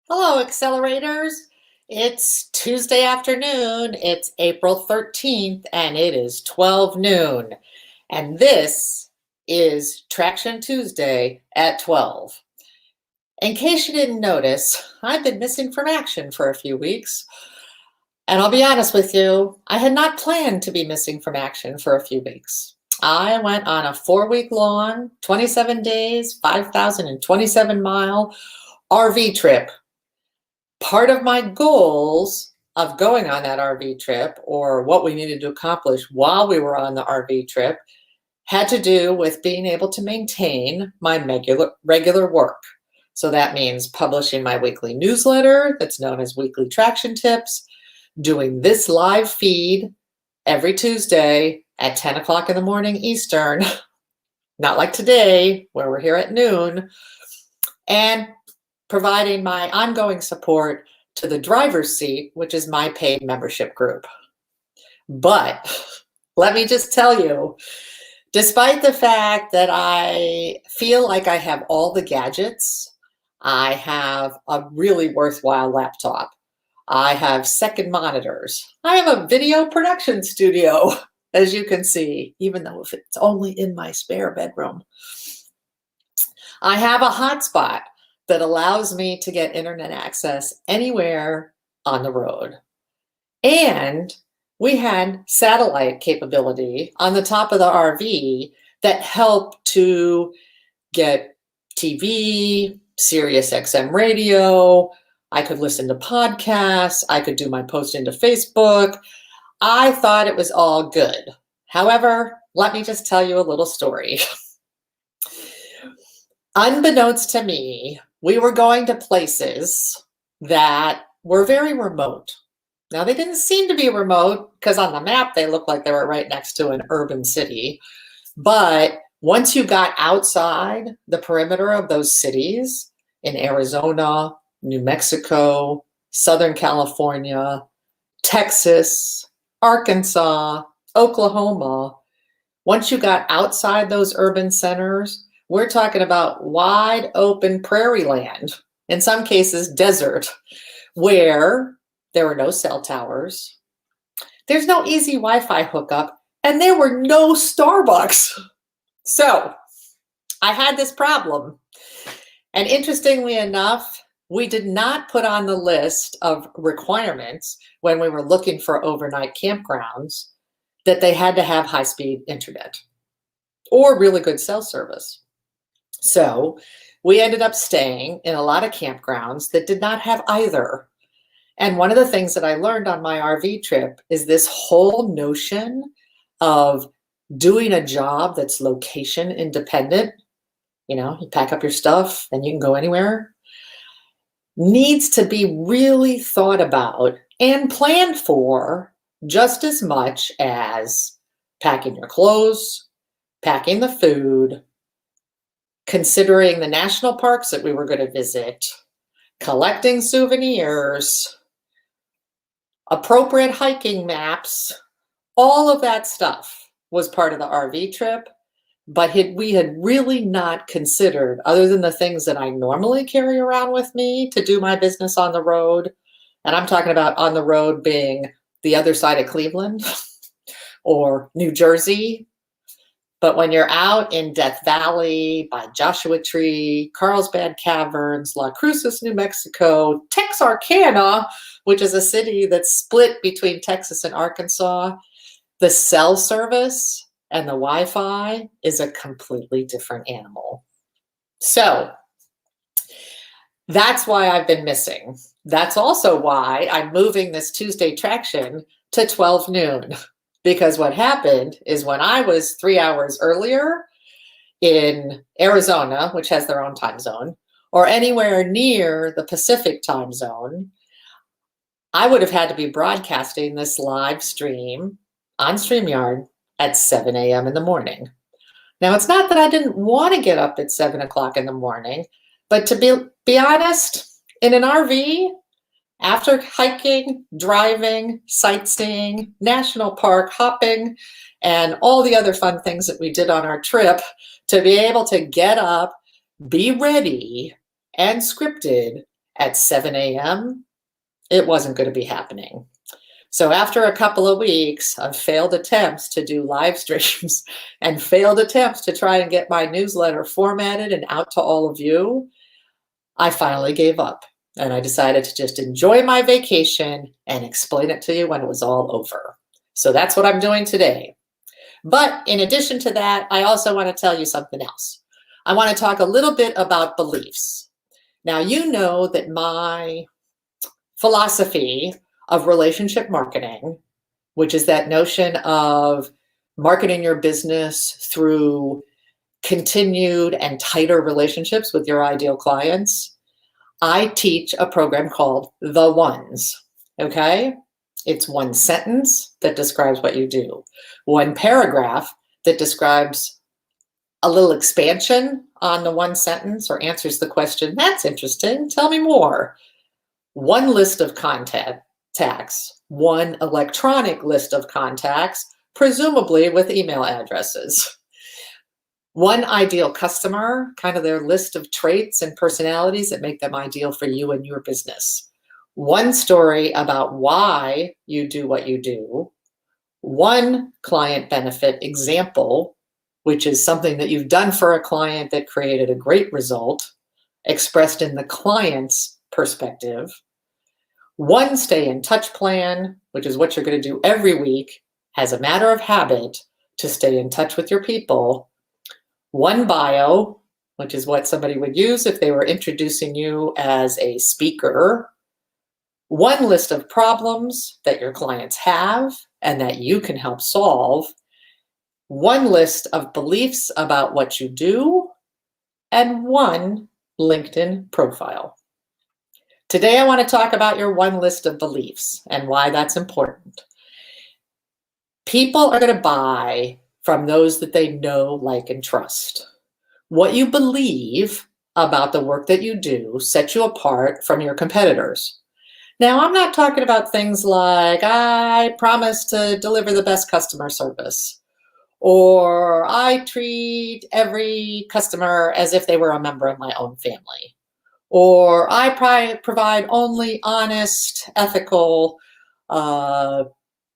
Hello, accelerators. It's Tuesday afternoon. It's April 13th, and it is 12 noon. And this is Traction Tuesday at 12. In case you didn't notice, I've been missing from action for a few weeks. And I'll be honest with you, I had not planned to be missing from action for a few weeks. I went on a 4-week long, 27 days, 5,027 mile RV trip. Part of my goals of going on that RV trip, or what we needed to accomplish while we were on the RV trip, had to do with being able to maintain my regular work. So that means publishing my weekly newsletter that's known as Weekly Traction Tips, doing this live feed every Tuesday at 10 o'clock in the morning Eastern, not like today where we're here at noon, and providing my ongoing support to the driver's seat, which is my paid membership group. But let me just tell you, despite the fact that I feel like I have all the gadgets, I have a really worthwhile laptop. I have second monitors. I have a video production studio, as you can see, even though if it's only in my spare bedroom. I have a hotspot that allows me to get internet access anywhere on the road. And we had satellite capability on the top of the RV that helped to get TV, Sirius XM radio. I could listen to podcasts. I could do my posting to Facebook. I thought it was all good. However, let me just tell you a little story. Unbeknownst to me, we were going to places that were very remote. Now, they didn't seem to be remote because on the map they looked like they were right next to an urban city. But once you got outside the perimeter of those cities in Arizona, New Mexico, Southern California, Texas, Arkansas, Oklahoma, once you got outside those urban centers, we're talking about wide open prairie land, in some cases desert, where there were no cell towers, there's no easy Wi-Fi hookup, and there were no Starbucks. So I had this problem. And interestingly enough, we did not put on the list of requirements when we were looking for overnight campgrounds that they had to have high-speed internet or really good cell service. So we ended up staying in a lot of campgrounds that did not have either. And one of the things that I learned on my RV trip is this whole notion of doing a job that's location independent. You know, you pack up your stuff and you can go anywhere, needs to be really thought about and planned for just as much as packing your clothes, packing the food, considering the national parks that we were going to visit, collecting souvenirs, appropriate hiking maps. All of that stuff was part of the RV trip, but we had really not considered, other than the things that I normally carry around with me to do my business on the road, and I'm talking about on the road being the other side of Cleveland or New Jersey. But when you're out in Death Valley, by Joshua Tree, Carlsbad Caverns, La Cruces, New Mexico, Texarkana, which is a city that's split between Texas and Arkansas, the cell service and the Wi-Fi is a completely different animal. So that's why I've been missing. That's also why I'm moving this Tuesday traction to 12 noon. Because what happened is when I was 3 hours earlier in Arizona, which has their own time zone, or anywhere near the Pacific time zone, I would have had to be broadcasting this live stream on StreamYard at 7 a.m. in the morning. Now, it's not that I didn't want to get up at 7 o'clock in the morning, but to be honest, in an RV, after hiking, driving, sightseeing, national park hopping, and all the other fun things that we did on our trip, to be able to get up, be ready, and scripted, at 7 a.m., it wasn't going to be happening. So after a couple of weeks of failed attempts to do live streams and failed attempts to try and get my newsletter formatted and out to all of you, I finally gave up and I decided to just enjoy my vacation and explain it to you when it was all over. So that's what I'm doing today. But in addition to that, I also want to tell you something else. I want to talk a little bit about beliefs. Now, you know that my philosophy of relationship marketing, which is that notion of marketing your business through continued and tighter relationships with your ideal clients, I teach a program called The Ones, okay? It's one sentence that describes what you do, one paragraph that describes a little expansion on the one sentence or answers the question, that's interesting, tell me more. One list of contacts, one electronic list of contacts, presumably with email addresses. One ideal customer, kind of their list of traits and personalities that make them ideal for you and your business. One story about why you do what you do. One client benefit example, which is something that you've done for a client that created a great result, expressed in the client's perspective. One stay in touch plan, which is what you're going to do every week as a matter of habit to stay in touch with your people. One bio, which is what somebody would use if they were introducing you as a speaker. One list of problems that your clients have and that you can help solve. One list of beliefs about what you do, and one LinkedIn profile. Today, I want to talk about your one list of beliefs and why that's important. People are going to buy from those that they know, like, and trust. What you believe about the work that you do sets you apart from your competitors. Now, I'm not talking about things like, I promise to deliver the best customer service, or I treat every customer as if they were a member of my own family, or I provide only honest, ethical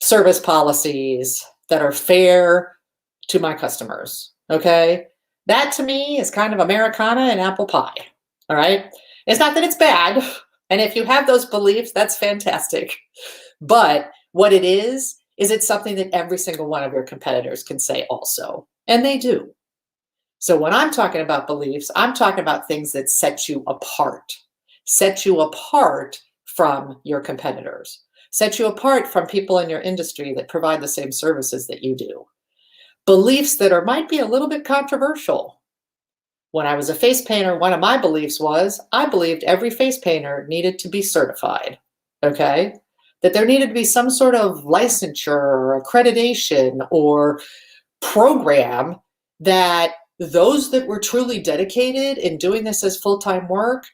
service policies that are fair to my customers, okay? That to me is kind of Americana and apple pie, all right? It's not that it's bad, and if you have those beliefs, that's fantastic. But what it is it's something that every single one of your competitors can say also, and they do. So when I'm talking about beliefs, I'm talking about things that set you apart from your competitors, set you apart from people in your industry that provide the same services that you do. Beliefs that might be a little bit controversial. When I was a face painter, one of my beliefs was I believed every face painter needed to be certified, okay? That there needed to be some sort of licensure or accreditation or program that those that were truly dedicated in doing this as full-time work,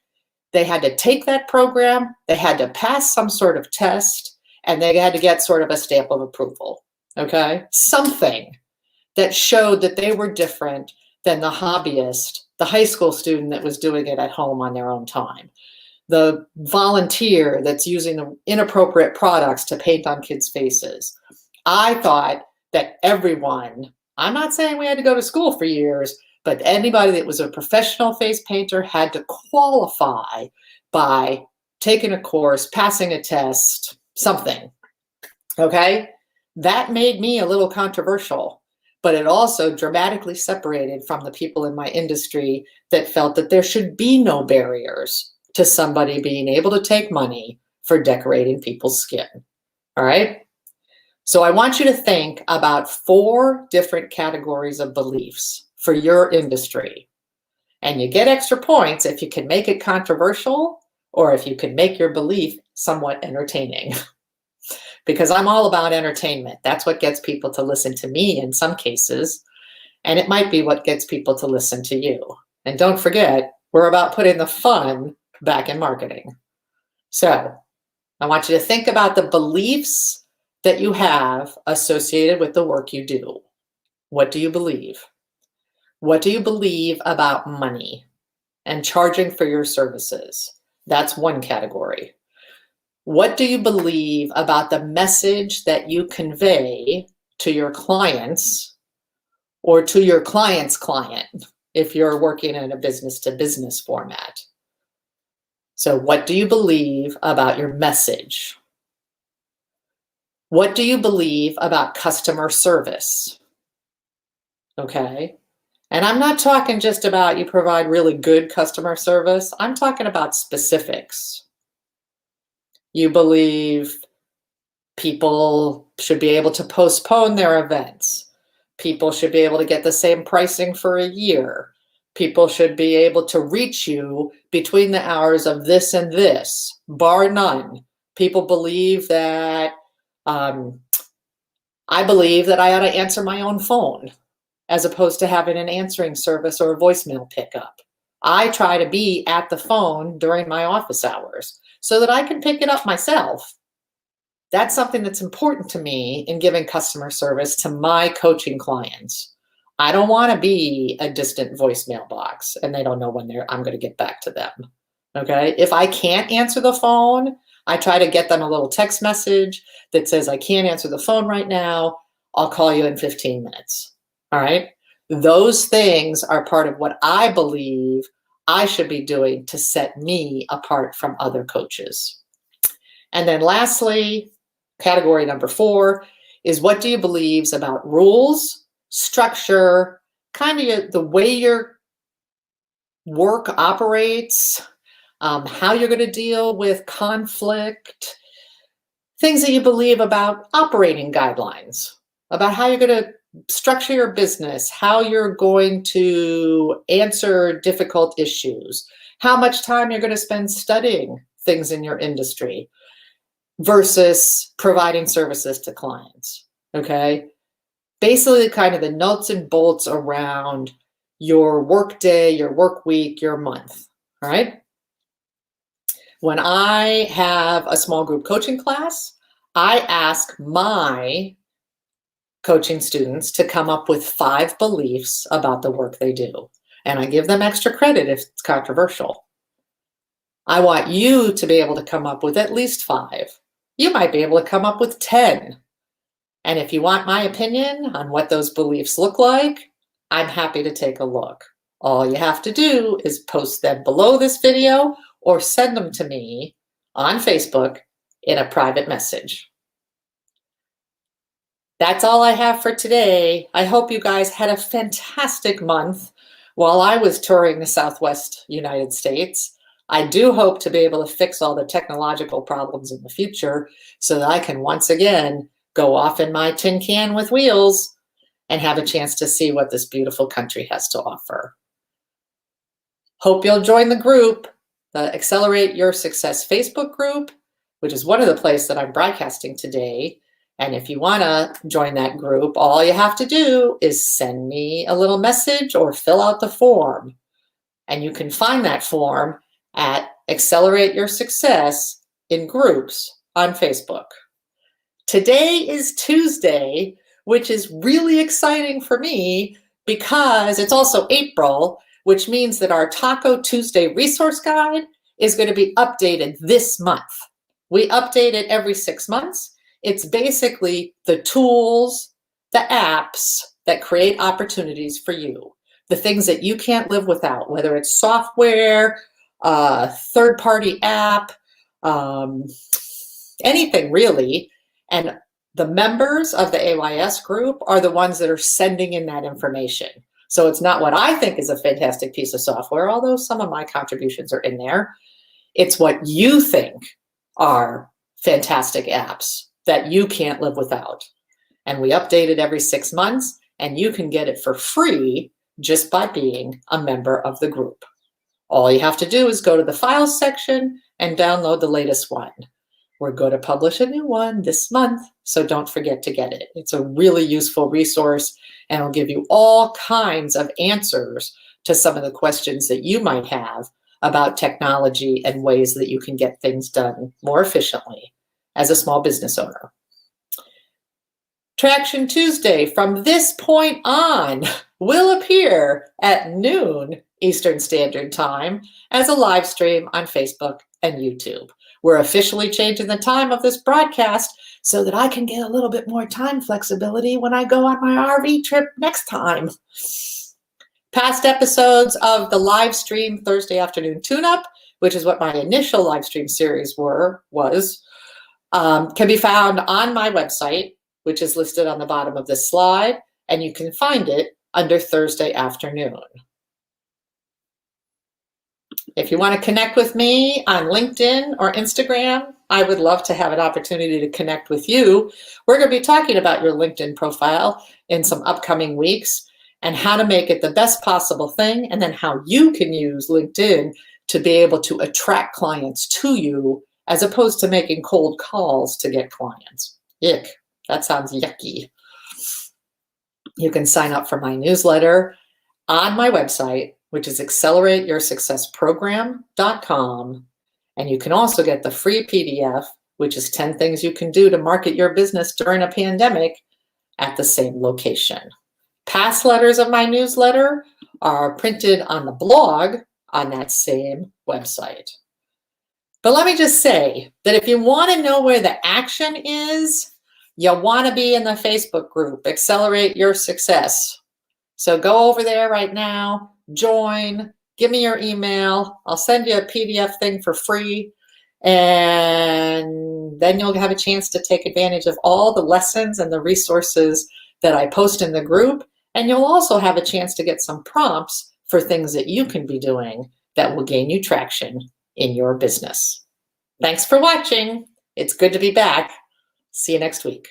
they had to take that program, they had to pass some sort of test, and they had to get sort of a stamp of approval, okay? Something that showed that they were different than the hobbyist, the high school student that was doing it at home on their own time, the volunteer that's using the inappropriate products to paint on kids' faces. I thought that everyone, I'm not saying we had to go to school for years, but anybody that was a professional face painter had to qualify by taking a course, passing a test, something, okay? That made me a little controversial, but it also dramatically separated from the people in my industry that felt that there should be no barriers to somebody being able to take money for decorating people's skin, all right? So I want you to think about 4 different categories of beliefs for your industry. And you get extra points if you can make it controversial or if you can make your belief somewhat entertaining. Because I'm all about entertainment. That's what gets people to listen to me in some cases. And it might be what gets people to listen to you. And don't forget, we're about putting the fun back in marketing. So I want you to think about the beliefs that you have associated with the work you do. What do you believe? What do you believe about money and charging for your services? That's one category. What do you believe about the message that you convey to your clients or to your client's client if you're working in a business-to-business format? So what do you believe about your message? What do you believe about customer service? Okay. And I'm not talking just about you provide really good customer service. I'm talking about specifics. You believe people should be able to postpone their events. People should be able to get the same pricing for a year. People should be able to reach you between the hours of this and this, bar none. People believe that, I believe that I ought to answer my own phone as opposed to having an answering service or a voicemail pickup. I try to be at the phone during my office hours so that I can pick it up myself. That's something that's important to me in giving customer service to my coaching clients. I don't want to be a distant voicemail box and they don't know when I'm going to get back to them. Okay. If I can't answer the phone, I try to get them a little text message that says, I can't answer the phone right now. I'll call you in 15 minutes. All right. Those things are part of what I believe I should be doing to set me apart from other coaches. And then lastly, category number 4 is what do you believe about rules, structure, kind of the way your work operates, how you're going to deal with conflict, things that you believe about operating guidelines, about how you're going to structure your business, how you're going to answer difficult issues, how much time you're going to spend studying things in your industry versus providing services to clients, okay? Basically kind of the nuts and bolts around your work day, your work week, your month, all right? When I have a small group coaching class, I ask my coaching students to come up with 5 beliefs about the work they do. And I give them extra credit if it's controversial. I want you to be able to come up with at least 5. You might be able to come up with 10. And if you want my opinion on what those beliefs look like, I'm happy to take a look. All you have to do is post them below this video or send them to me on Facebook in a private message. That's all I have for today. I hope you guys had a fantastic month while I was touring the Southwest United States. I do hope to be able to fix all the technological problems in the future so that I can once again go off in my tin can with wheels and have a chance to see what this beautiful country has to offer. Hope you'll join the group, the Accelerate Your Success Facebook group, which is one of the places that I'm broadcasting today. And if you want to join that group, all you have to do is send me a little message or fill out the form. And you can find that form at Accelerate Your Success in groups on Facebook. Today is Tuesday, which is really exciting for me because it's also April, which means that our Taco Tuesday resource guide is going to be updated this month. We update it every 6 months. It's basically the tools, the apps that create opportunities for you, the things that you can't live without, whether it's software, third-party app, anything really. And the members of the AYS group are the ones that are sending in that information. So it's not what I think is a fantastic piece of software, although some of my contributions are in there. It's what you think are fantastic apps that you can't live without. And we update it every 6 months, and you can get it for free just by being a member of the group. All you have to do is go to the files section and download the latest one. We're going to publish a new one this month, so don't forget to get it. It's a really useful resource, and it'll give you all kinds of answers to some of the questions that you might have about technology and ways that you can get things done more efficiently as a small business owner. Traction Tuesday from this point on will appear at noon Eastern Standard Time as a live stream on Facebook and YouTube. We're officially changing the time of this broadcast so that I can get a little bit more time flexibility when I go on my RV trip next time. Past episodes of the live stream Thursday afternoon tune-up, which is what my initial live stream series was, can be found on my website, which is listed on the bottom of this slide, and you can find it under Thursday afternoon. If you want to connect with me on LinkedIn or Instagram, I would love to have an opportunity to connect with you. We're going to be talking about your LinkedIn profile in some upcoming weeks and how to make it the best possible thing, and then how you can use LinkedIn to be able to attract clients to you as opposed to making cold calls to get clients. Yuck, that sounds yucky. You can sign up for my newsletter on my website, which is accelerateyoursuccessprogram.com. And you can also get the free PDF, which is 10 things you can do to market your business during a pandemic, at the same location. Past letters of my newsletter are printed on the blog on that same website. But let me just say that if you want to know where the action is, you want to be in the Facebook group, Accelerate Your Success. So go over there right now, join, give me your email. I'll send you a PDF thing for free. And then you'll have a chance to take advantage of all the lessons and the resources that I post in the group. And you'll also have a chance to get some prompts for things that you can be doing that will gain you traction in your business. Thanks for watching. It's good to be back. See you next week.